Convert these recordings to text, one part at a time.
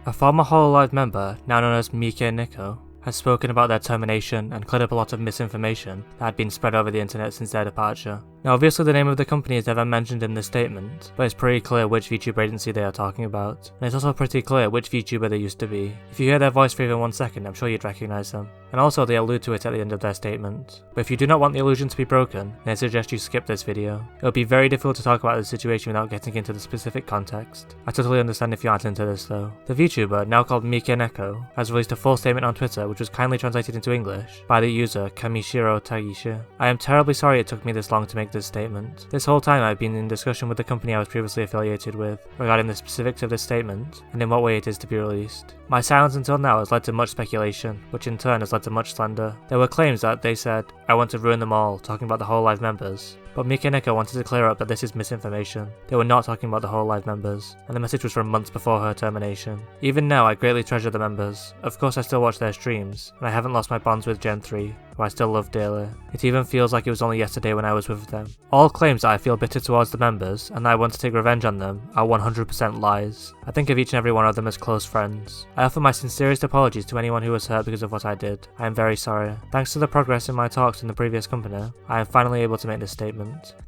A former Hololive member, now known as Mikeneko, has spoken about their termination and cleared up a lot of misinformation that had been spread over the internet since their departure. Now obviously the name of the company is never mentioned in this statement, but it's pretty clear which VTuber agency they are talking about, and it's also pretty clear which VTuber they used to be. If you hear their voice for even 1 second, I'm sure you'd recognize them. And also they allude to it at the end of their statement. But if you do not want the illusion to be broken, then I suggest you skip this video. It would be very difficult to talk about the situation without getting into the specific context. I totally understand if you aren't into this though. The VTuber, now called Mikeneko, has released a full statement on Twitter which was kindly translated into English by the user Kamishiro Tagishi. I am terribly sorry it took me this long to make this statement. This whole time I've been in discussion with the company I was previously affiliated with regarding the specifics of this statement and in what way it is to be released. My silence until now has led to much speculation, which in turn has led to much slander. There were claims that they said, "I want to ruin them all," talking about the Hololive members. But Mikeneko wanted to clear up that this is misinformation. They were not talking about the Hololive members, and the message was from months before her termination. Even now, I greatly treasure the members. Of course I still watch their streams, and I haven't lost my bonds with Gen 3, who I still love dearly. It even feels like it was only yesterday when I was with them. All claims that I feel bitter towards the members, and that I want to take revenge on them, are 100% lies. I think of each and every one of them as close friends. I offer my sincerest apologies to anyone who was hurt because of what I did. I am very sorry. Thanks to the progress in my talks in the previous company, I am finally able to make this statement.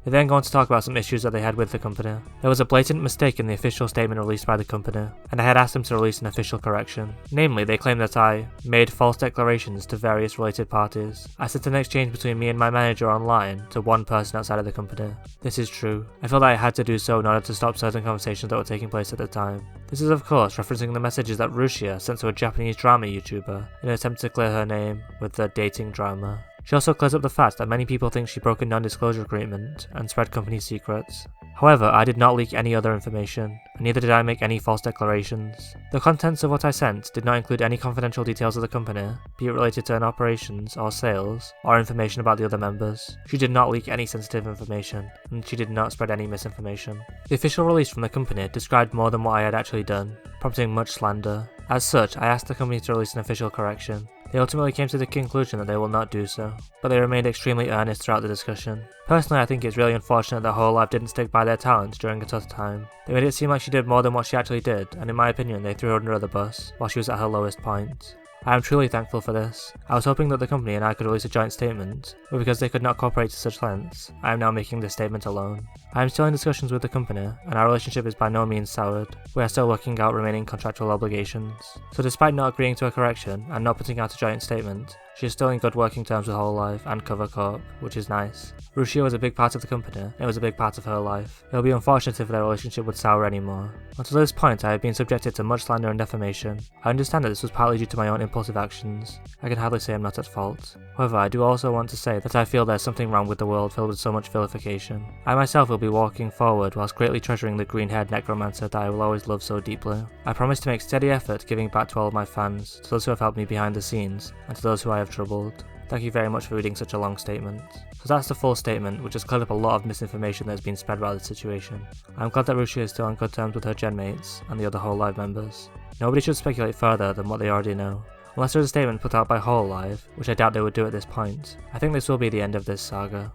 They then go on to talk about some issues that they had with the company. There was a blatant mistake in the official statement released by the company, and I had asked them to release an official correction. Namely, they claimed that I made false declarations to various related parties. I sent an exchange between me and my manager online to one person outside of the company. This is true. I feel that I had to do so in order to stop certain conversations that were taking place at the time. This is of course referencing the messages that Rushia sent to a Japanese drama YouTuber in an attempt to clear her name with the dating drama. She also clears up the fact that many people think she broke a non-disclosure agreement and spread company secrets. However, I did not leak any other information, and neither did I make any false declarations. The contents of what I sent did not include any confidential details of the company, be it related to operations or sales, or information about the other members. She did not leak any sensitive information, and she did not spread any misinformation. The official release from the company described more than what I had actually done, prompting much slander. As such, I asked the company to release an official correction. They ultimately came to the conclusion that they will not do so, but they remained extremely earnest throughout the discussion. Personally, I think it's really unfortunate that Hololive didn't stick by their talents during a tough time. They made it seem like she did more than what she actually did, and in my opinion they threw her under the bus while she was at her lowest point. I am truly thankful for this. I was hoping that the company and I could release a joint statement, but because they could not cooperate to such lengths, I am now making this statement alone. I am still in discussions with the company, and our relationship is by no means soured. We are still working out remaining contractual obligations. So despite not agreeing to a correction and not putting out a joint statement, she is still in good working terms with Hololive and Cover Corp, which is nice. Rushia was a big part of the company, and it was a big part of her life. It would be unfortunate if their relationship would sour anymore. Until this point, I have been subjected to much slander and defamation. I understand that this was partly due to my own impulsive actions. I can hardly say I'm not at fault. However, I do also want to say that I feel there's something wrong with the world filled with so much vilification. I myself will be walking forward whilst greatly treasuring the green-haired necromancer that I will always love so deeply. I promise to make steady effort giving back to all of my fans, to those who have helped me behind the scenes, and to those who I have troubled. Thank you very much for reading such a long statement. So that's the full statement, which has cleared up a lot of misinformation that has been spread about the situation. I'm glad that Rushia is still on good terms with her gen mates and the other Hololive members. Nobody should speculate further than what they already know. Unless there's a statement put out by Hololive, which I doubt they would do at this point, I think this will be the end of this saga.